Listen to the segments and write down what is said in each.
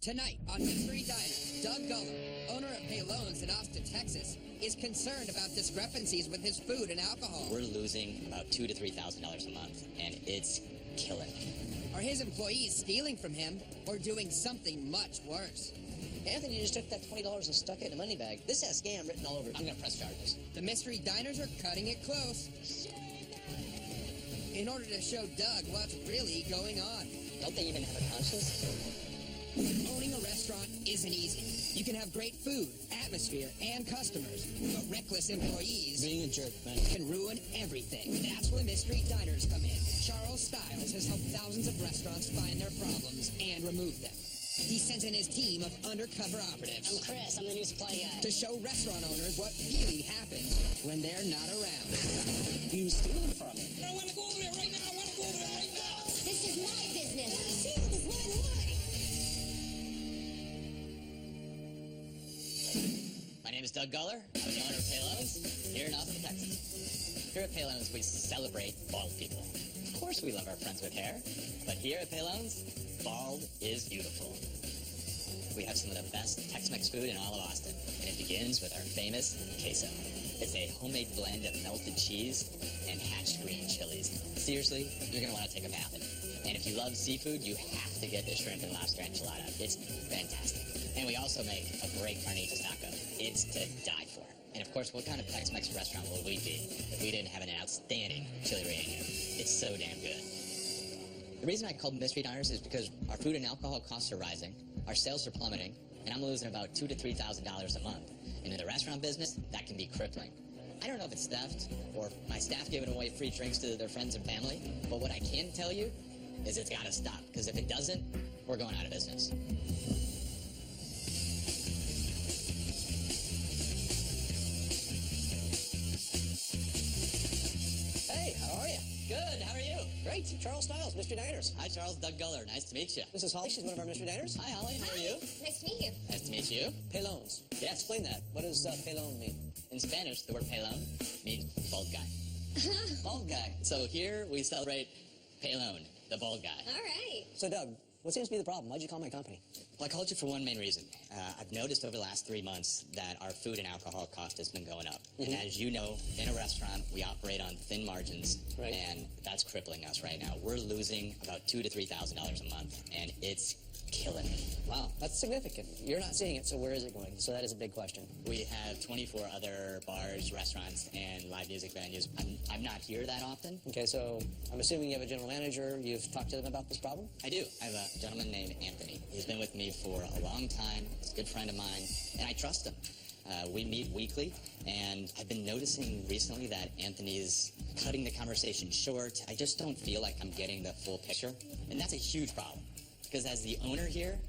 Tonight on Mystery Diner, Doug Guller, owner of Paylones in Austin, Texas, is concerned about discrepancies with his food and alcohol. We're losing about $2,000 to $3,000 a month, and it's killing me. Are his employees stealing from him or doing something much worse? Anthony just took that $20 and stuck it in a money bag. This has scam written all over it. I'm going to press charges. The Mystery Diners are cutting it close in order to show Doug what's really going on. Don't they even have a conscience? Owning a restaurant isn't easy. You can have great food, atmosphere, and customers, but reckless employees Being a jerk, man. can ruin everything. That's where Mystery Diners come in. Charles Styles has helped thousands of restaurants find their problems and remove them. He sends in his team of undercover operatives I'm Chris. I'm the new supply guy. to show restaurant owners what really happens when they're not around. You stealing from me. I want to go over there right now. I want to go over there right now. This is my business. This is what I want. My name is Doug Guller. I'm the owner of Paylones here in Austin, Texas. Here at Paylones, we celebrate bald people. Of course we love our friends with hair, but here at Paylones, bald is beautiful. We have some of the best Tex-Mex food in all of Austin, and it begins with our famous queso. It's a homemade blend of melted cheese and hatched green chilies. Seriously, you're going to want to take a bath in it. And if you love seafood, you have to get the shrimp and lobster enchilada. It's fantastic. And we also make a great carnitas taco. It's to die for. And of course, what kind of Tex-Mex restaurant would we be if we didn't have an outstanding chili relleno? It's so damn good. The reason I called Mystery Diners is because our food and alcohol costs are rising, our sales are plummeting, and I'm losing about $2,000 to $3,000 a month. And in the restaurant business, that can be crippling. I don't know if it's theft or my staff giving away free drinks to their friends and family, but what I can tell you is it's got to stop, because if it doesn't, we're going out of business. Hey, how are you? Good, how are you? Great. Charles Styles, Mystery Diners. Hi, Charles. Doug Guller. Nice to meet you. This is Holly. She's one of our Mystery Diners. Hi, Holly. How are you? Nice to meet you. Nice to meet you. Paylones. Yeah. Explain that. What does Paylone mean? In Spanish, the word pelon means bald guy. Bald guy. So here we celebrate Pelon, the bald guy. All right. So, Doug, what seems to be the problem? Why'd you call my company? Well, I called you for one main reason. I've noticed over the last 3 months that our food and alcohol cost has been going up. And as you know, in a restaurant, we operate on thin margins, Right. and that's crippling us right now. We're losing about $2,000 to $3,000 a month, and it's killing me. Wow, that's significant. You're not seeing it, so where is it going? So that is a big question. We have 24 other bars, restaurants, and live music venues. I'm not here that often. Okay, so I'm assuming you have a general manager. You've talked to them about this problem? I do. I have a gentleman named Anthony. He's been with me for a long time. He's a good friend of mine, and I trust him. We meet weekly, and I've been noticing recently that Anthony's cutting the conversation short. I just don't feel like I'm getting the full picture, and that's a huge problem. Because as the owner here,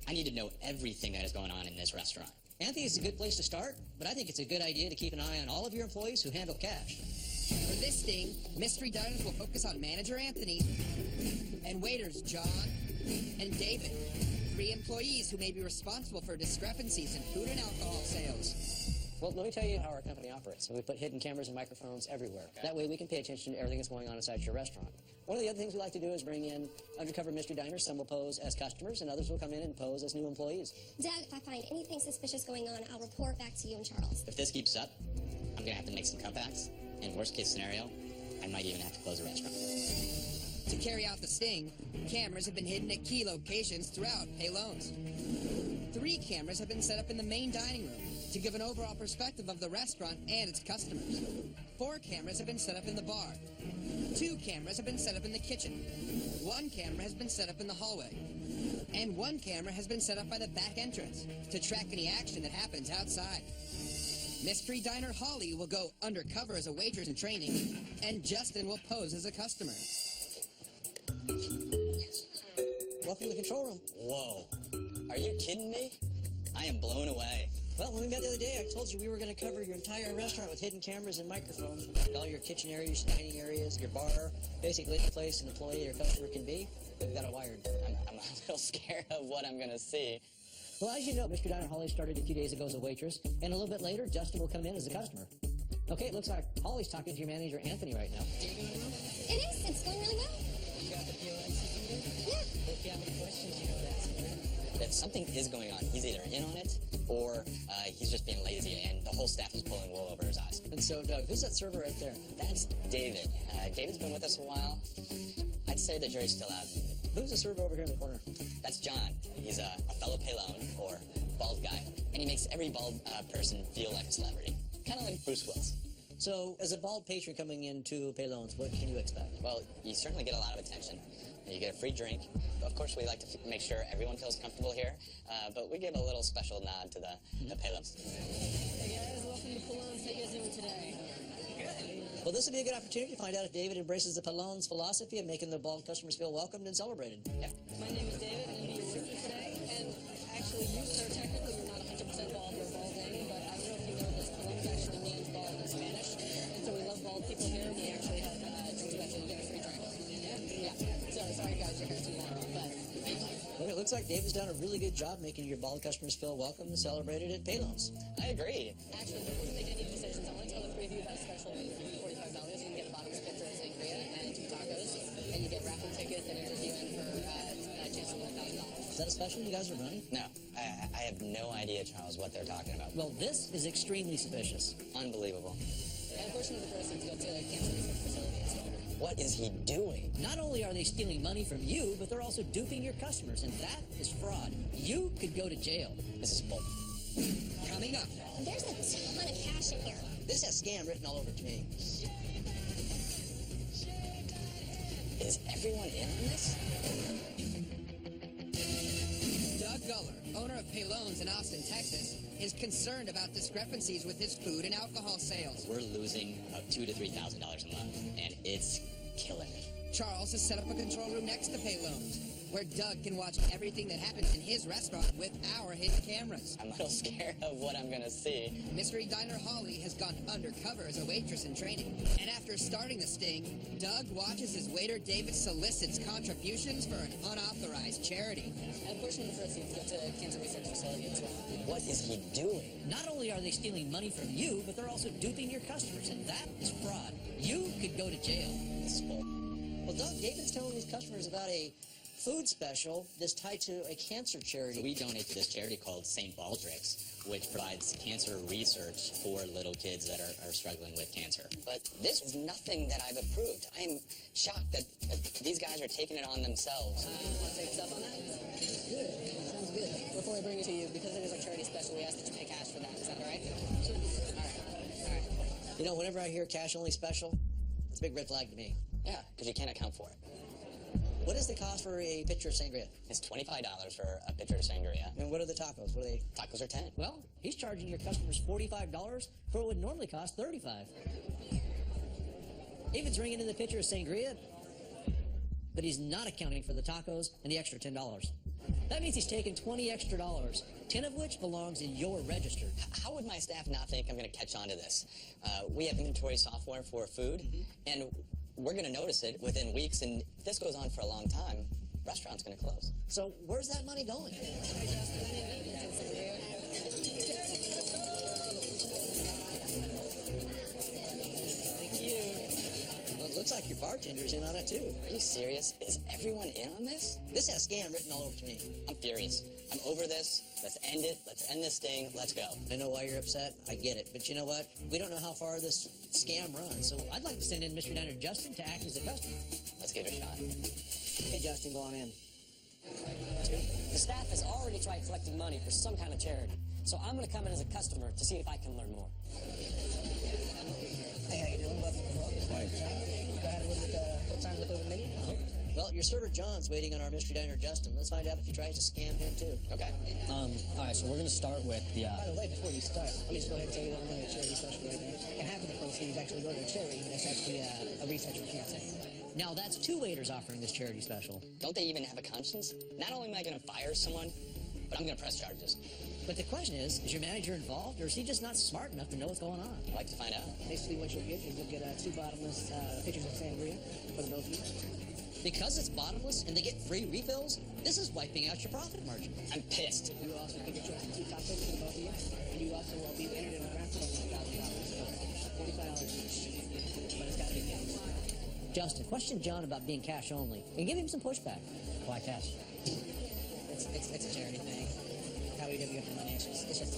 I need to know everything that is going on in this restaurant. Anthony, it's a good place to start, but I think it's a good idea to keep an eye on all of your employees who handle cash. For this sting, Mystery Diners will focus on manager Anthony and waiters John and David, 3 employees who may be responsible for discrepancies in food and alcohol sales. Well, let me tell you how our company operates. So we put hidden cameras and microphones everywhere. That way we can pay attention to everything that's going on inside your restaurant. One of the other things we like to do is bring in undercover Mystery Diners. Some will pose as customers, and others will come in and pose as new employees. Doug, if I find anything suspicious going on, I'll report back to you and Charles. If this keeps up, I'm going to have to make some cutbacks. And worst case scenario, I might even have to close the restaurant. To carry out the sting, cameras have been hidden at key locations throughout Paylones. 3 cameras have been set up in the main dining room to give an overall perspective of the restaurant and its customers. 4 cameras have been set up in the bar. 2 cameras have been set up in the kitchen. 1 camera has been set up in the hallway. And 1 camera has been set up by the back entrance to track any action that happens outside. Mystery Diner Holly will go undercover as a waitress in training, and Justin will pose as a customer. Welcome to the control room. Whoa. Are you kidding me? I am blown away. Well, when we met the other day, I told you we were going to cover your entire restaurant with hidden cameras and microphones. All your kitchen areas, your dining areas, your bar, basically any place an employee or customer can be. We've got it wired. I'm a little scared of what I'm going to see. Well, as you know, Mystery Diner Holly started a few days ago as a waitress, and a little bit later, Justin will come in as a customer. Okay, it looks like Holly's talking to your manager, Anthony, right now. It is. It's going really well. You got the POS computer? Yeah. If you have any questions, you know what to ask. If something is going on, he's either in on it or he's just being lazy, and the whole staff is pulling wool over his eyes. And so, Doug, who's that server right there? That's David. David's been with us a while. I'd say the jury's still out. Who's the server over here in the corner? That's John. He's a fellow Pelone, or bald guy, and he makes every bald person feel like a celebrity. Kind of like Bruce Willis. So, as a bald patron coming into Paylones, what can you expect? Well, you certainly get a lot of attention. You get a free drink. Of course, we like to make sure everyone feels comfortable here, but we give a little special nod to the Paylones. Hey guys, welcome to Paylones. How you guys doing today? Well, this would be a good opportunity to find out if David embraces the Paylones philosophy of making the bald customers feel welcomed and celebrated. Yeah. My name is David, and I'm your server today. And actually, you, sir, technically you're not 100% bald, you're balding, but I don't know if you know this, Paylones actually means bald in Spanish. And so we love bald people here, and we actually have drinks with you. You get a free drink. Yeah. So sorry guys, you're here too long, but thank you. Well, it looks like David's done a really good job making your bald customers feel welcome and celebrated at Paylones. I agree. Actually, before we make any decisions, I want to tell the three of you about a special rate for $45. You can get a bottomless pizza and sangria and 2 tacos, and you get raffle tickets and interview in for a chance to win $1,000. Is that a special you guys are running? No, I have no idea, Charles, what they're talking about. Well, this is extremely suspicious. Unbelievable. And a portion of the proceeds go to a cancer research facility as well. What is he doing? Not only are they stealing money from you, but they're also duping your customers, and that is fraud. You could go to jail. This is bull. Coming up, There's a ton of cash in here. This has scam written all over to me. Is everyone in on this? Doug Guller, owner of Paylones in Austin, Texas, is concerned about discrepancies with his food and alcohol sales. We're losing about $2,000 to $3,000 a month, and it's killing me. Charles has set up a control room next to Paylones, where Doug can watch everything that happens in his restaurant with our hidden cameras. I'm a little scared of what I'm gonna see. Mystery Diner Holly has gone undercover as a waitress in training. And after starting the sting, Doug watches as waiter David solicits contributions for an unauthorized charity. And a portion of the proceeds go to a cancer research facility as well. What is he doing? Not only are they stealing money from you, but they're also duping your customers, and that is fraud. You could go to jail. This is bull. Well, Doug, David's telling these customers about a food special that's tied to a cancer charity. We donate to this charity called St. Baldrick's, which provides cancer research for little kids that are struggling with cancer. But this is nothing that I've approved. I am shocked that these guys are taking it on themselves. Want to take us up on that? Good. Sounds good. Before I bring it to you, because it is our charity special, we ask that you pay cash for that. Is that all right? All right. You know, whenever I hear cash-only special, it's a big red flag to me. Yeah, because you can't account for it. What is the cost for a pitcher of sangria? It's $25 for a pitcher of sangria. And what are the tacos? What are they? Tacos are 10. Well, he's charging your customers $45 for what would normally cost $35. David's ringing in the pitcher of sangria, but he's not accounting for the tacos and the extra $10. That means he's taking $20 extra, 10 of which belongs in your register. How would my staff not think I'm going to catch on to this? We have inventory software for food, and we're going to notice it within weeks, and if this goes on for a long time, restaurant's going to close. So where's that money going? Well, it looks like your bartender's in on it, too. Are you serious? Is everyone in on this? This has scam written all over to me. I'm furious. I'm over this. Let's end it. Let's end this thing. Let's go. I know why you're upset. I get it. But you know what? We don't know how far this scam runs, so I'd like to send in Mr. Diner Justin to act as a customer. Let's give it a shot. Hey, Justin, go on in. The staff has already tried collecting money for some kind of charity, so I'm going to come in as a customer to see if I can learn more. Hey, how you doing? Welcome to the club. Go ahead and look at time to look over the menu. Well, your server John's waiting on our Mystery Diner Justin. Let's find out if he tries to scam him, too. Okay. All right, so we're going to start with the... By the way, before you start, let me just go ahead and tell you that I'm doing a charity special right now. And half of the proceeds actually go to a charity that's actually a research for cancer. Now, that's 2 waiters offering this charity special. Don't they even have a conscience? Not only am I going to fire someone, but I'm going to press charges. But the question is your manager involved, or is he just not smart enough to know what's going on? I'd like to find out. Basically, what you'll get is you'll get 2 bottomless pitchers of sangria for the both of you. Because it's bottomless and they get free refills, this is wiping out your profit margin. I'm pissed. You also get your choice of 2 tacos for the both of you. And you also will be entered in a raffle of $1,000. $45 each. But it's got to be cash. Justin, question John about being cash only, and give him some pushback. Why cash? It's It's a charity thing. How we get the money, it's just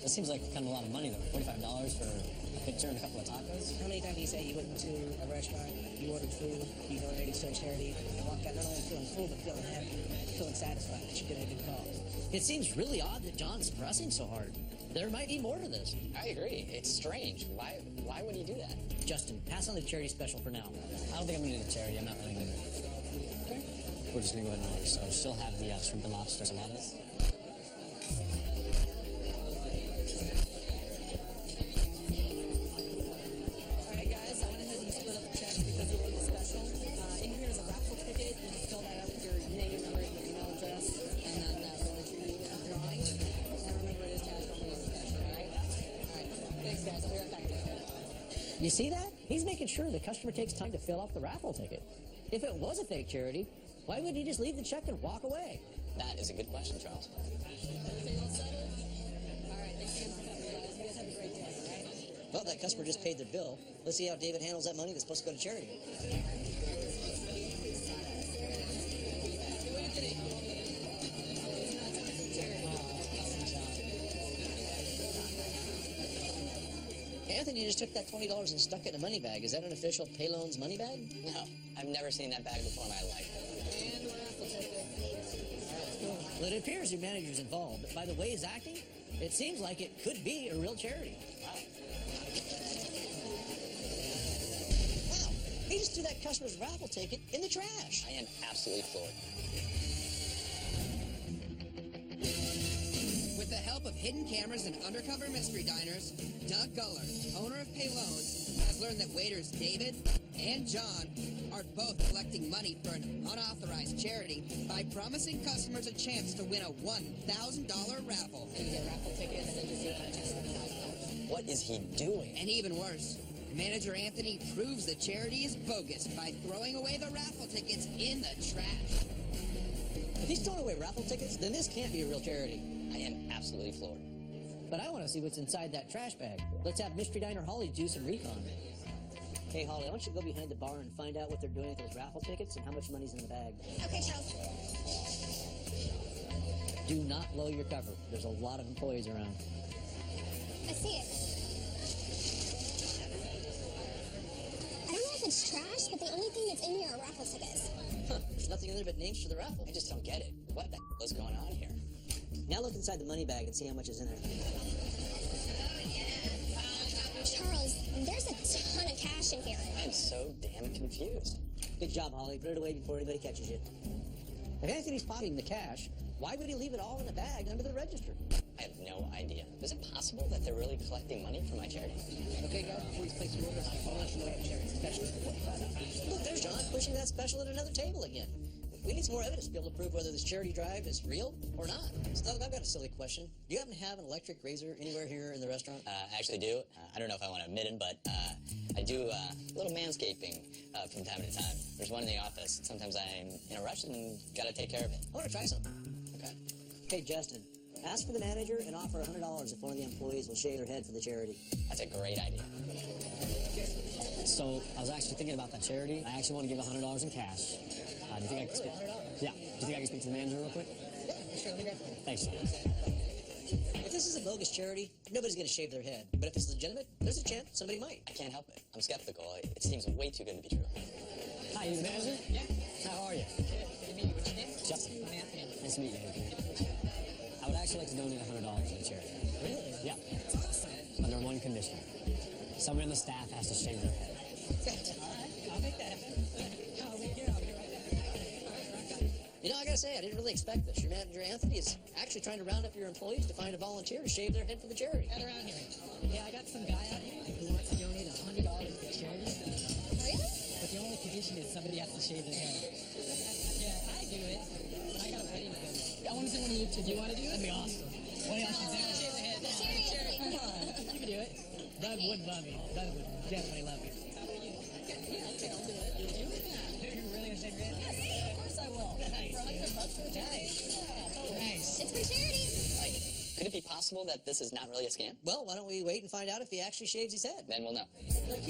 It seems like kind of a lot of money, though. $45 for a picture and a couple of tacos? How many times do you say you went into a restaurant, you ordered food, you donated to a charity, and walked out not only feeling full, but feeling happy, feeling satisfied that you did a good cause? It seems really odd that John's pressing so hard. There might be more to this. I agree. It's strange. Why would he do that? Justin, pass on the charity special for now. I don't think I'm going to do the charity. I'm not really going to. Okay. We're just going to go ahead and order. So still have the shrimp and lobster saladas. Alright guys, I went ahead and split up the check because you ordered the special. In here is a raffle ticket. You just fill that out with your name, number, and your email address, and then go into your drawing. And remember, it is cash only on the special, alright? Alright, thanks guys. I'll be right back. You see that? He's making sure the customer takes time to fill out the raffle ticket. If it was a fake charity, why would he just leave the check and walk away? That is a good question, Charles. Everything all settled? Alright, thanks again for coming, guys. You guys have a great day, alright? Well, that customer just paid their bill. Let's see how David handles that money that's supposed to go to charity. Anthony just took that $20 and stuck it in a money bag. Is that an official Payloans money bag? No, I've never seen that bag before in my life. And the raffle ticket. Well, it appears your manager's involved, but by the way he's acting, it seems like it could be a real charity. Wow, he just threw that customer's raffle ticket in the trash. I am absolutely floored. With the help of hidden cameras and undercover mystery diners, Doug Guller, owner of Pay Loans, has learned that waiters David and John are both collecting money for an unauthorized charity by promising customers a chance to win a $1,000 raffle. And you get raffle tickets and just a chance to win $1,000. What is he doing? And even worse, manager Anthony proves the charity is bogus by throwing away the raffle tickets in the trash. If he's throwing away raffle tickets, then this can't be a real charity. I am absolutely floored. But I want to see what's inside that trash bag. Let's have Mystery Diner Holly do some recon. Hey, Holly, I want you to go behind the bar and find out what they're doing with those raffle tickets and how much money's in the bag. Okay, Charles. Do not blow your cover. There's a lot of employees around. I see it. I don't know if it's trash, but the only thing that's in here are raffle tickets. Huh, there's nothing in there but names for the raffle. I just don't get it. What the hell is going on here? Now look inside the money bag and see how much is in there. Charles, there's a ton of cash in here. I am so damn confused. Good job, Holly. Put it away before anybody catches you. If Anthony's potting the cash, why would he leave it all in a bag under the register? I have no idea. Is it possible that they're really collecting money for my charity? Okay, guys, before you place your orders, I'll let you know what charity special is for $45. Look, there's John pushing that special at another table again. We need some more evidence to be able to prove whether this charity drive is real or not. So, Doug, I've got a silly question. Do you happen to have an electric razor anywhere here in the restaurant? I actually do. I don't know if I want to admit it, but I do a little manscaping from time to time. There's one in the office. Sometimes I'm in a rush and gotta take care of it. I want to try something. Okay. Okay, Justin, ask for the manager and offer $100 if one of the employees will shave their head for the charity. That's a great idea. So I was actually thinking about that charity. I actually want to give $100 in cash. Do you think I can speak? Yeah. Do you think I can speak to the manager real quick? Yeah, sure. Let me grab it. Thanks. If this is a bogus charity, nobody's going to shave their head. But if it's legitimate, there's a chance somebody might. I can't help it. I'm skeptical. It seems way too good to be true. Hi, you the manager? Yeah. How are you? Good to meet you. What's your name? Justin. I'm Anthony. Nice to meet you. I would actually like to donate $100 to the charity. Really? Yeah. Under one condition. Someone on the staff has to shave their head. I'll make that happen. I'll be here. I'll be right back. You know, I gotta say, I didn't really expect this. Your manager, Anthony, is actually trying to round up your employees to find a volunteer to shave their head for the charity. Head around here. Yeah, I got some guy out here who wants to donate $100 to the charity. Really? But the only condition is somebody has to shave their head. Yeah, I do it. But I got a wedding to go to. I want to see one of you two. Do you want to do it? That'd be awesome. What else is there? Shave the head. Seriously. Come on. You can do it. Doug would love me. Doug would definitely love me. How about you? Yeah, okay, I'll do it. You do it? You're really going to shave your head? Yes. Of course I will. Nice. For $100 for a charity. Yeah, nice. It's for charity. Could it be possible that this is not really a scam? Well, why don't we wait and find out if he actually shaves his head? Then we'll know. All right,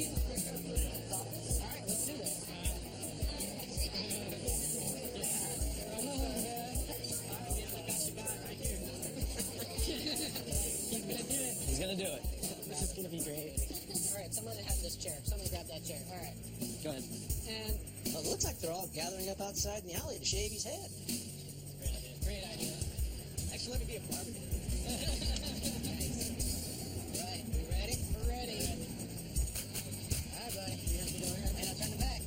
let's do this. All gonna do it. This is gonna be great. All right, someone have this chair. Someone grab that chair. All right. Go ahead. And Well, it looks like they're all gathering up outside in the alley to shave his head. great idea. Actually, let me be a barber. Right, we ready? We're ready. All right, buddy. You have to go ahead. And I'll turn it back.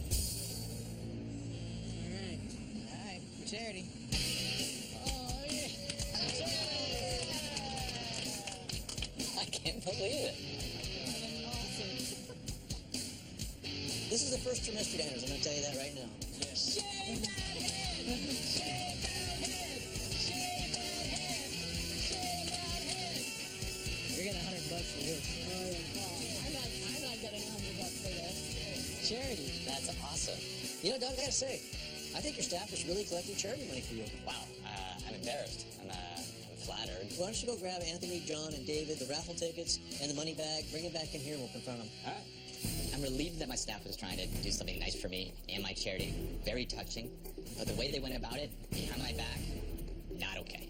All right, for charity. Oh, yeah. I can't believe it. Awesome. This is the first for Mystery Diners. I'm gonna tell you that right now. Shave that head! Shave that head! Shave that head! Shave that head! You're getting $100 for this. I'm not getting $100 for this. Charity. That's awesome. You know, Doug, I gotta say, I think your staff is really collecting charity money for you. Wow, I'm embarrassed. I'm flattered. Why don't you go grab Anthony, John, and David, the raffle tickets, and the money bag, bring it back in here, and we'll confront them. All right. I'm relieved that my staff was trying to do something nice for me and my charity. Very touching. But the way they went about it, behind my back, not okay.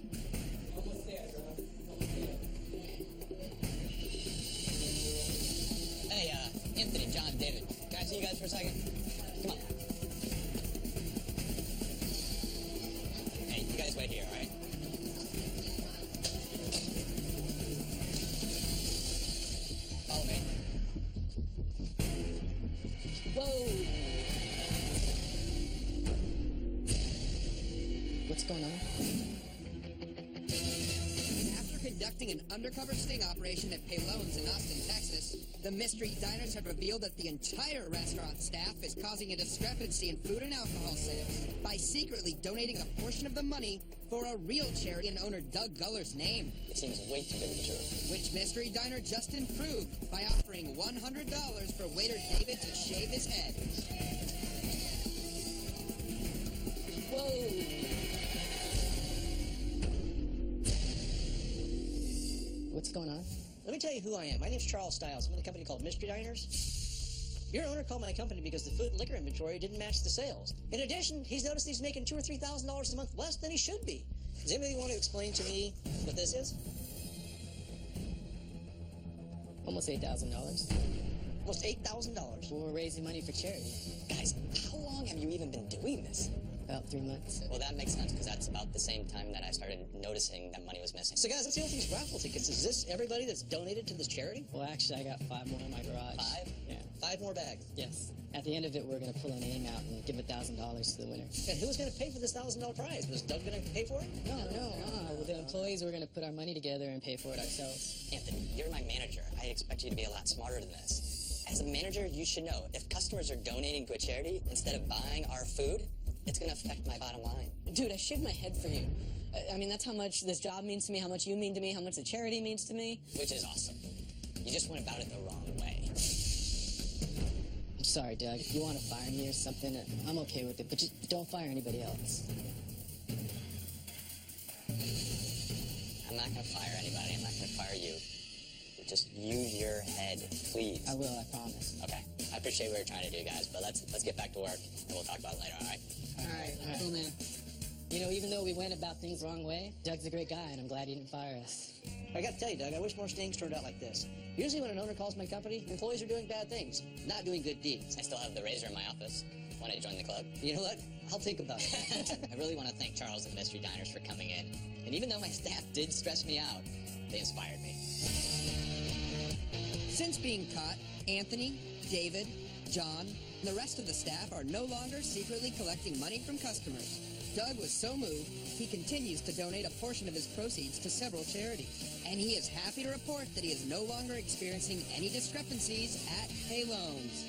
Hey, Anthony, John, David, can I see you guys for a second? Come on. Hey, you guys wait here, all right? Follow me. Whoa! What's going on? After conducting an undercover sting operation at Paylones in Austin, Texas, the Mystery Diners have revealed that the entire restaurant staff is causing a discrepancy in food and alcohol sales by secretly donating a portion of the money for a real charity in owner Doug Guller's name, It seems way too good to be true. which Mystery Diner just improved by offering $100 for waiter David to shave his head. Whoa! What's going on? Let me tell you who I am. My name's Charles Stiles. I'm with a company called Mystery Diners. Your owner called my company because the food and liquor inventory didn't match the sales. In addition, he's noticed he's making $2,000 or $3,000 a month less than he should be. Does anybody want to explain to me what this is? Almost $8,000. Almost $8,000. We're raising money for charity. Guys, how long have you even been doing this? About 3 months. Well, that makes sense because that's about the same time that I started noticing that money was missing. So guys, let's deal with these raffle tickets. Is this everybody that's donated to this charity? Well, actually, I got 5 more in my garage. 5? Yeah. 5 more bags. Yes. At the end of it, we're going to pull a name out and give $1,000 to the winner. And who's going to pay for this $1,000 prize? Was Doug going to pay for it? No. Well, the employees, we're going to put our money together and pay for it ourselves. Anthony, you're my manager. I expect you to be a lot smarter than this. As a manager, you should know if customers are donating to a charity instead of buying our food, it's going to affect my bottom line. Dude, I shaved my head for you. I mean, that's how much this job means to me, how much you mean to me, how much the charity means to me. Which is awesome. You just went about it the wrong way. I'm sorry, Doug. If you want to fire me or something, I'm okay with it, but just don't fire anybody else. I'm not going to fire anybody. I'm not going to fire you. Just use your head, please. I will, I promise. Okay. I appreciate what you're trying to do, guys, but let's get back to work, and we'll talk about it later, all right? All right, cool, man. You know, even though we went about things the wrong way, Doug's a great guy, and I'm glad he didn't fire us. I got to tell you, Doug, I wish more stings turned out like this. Usually when an owner calls my company, employees are doing bad things, not doing good deeds. I still have the razor in my office. Want to join the club? You know what? I'll think about it. I really want to thank Charles and Mystery Diners for coming in. And even though my staff did stress me out, they inspired me. Since being caught, Anthony, David, John, and the rest of the staff are no longer secretly collecting money from customers. Doug was so moved, he continues to donate a portion of his proceeds to several charities. And he is happy to report that he is no longer experiencing any discrepancies at Paylones.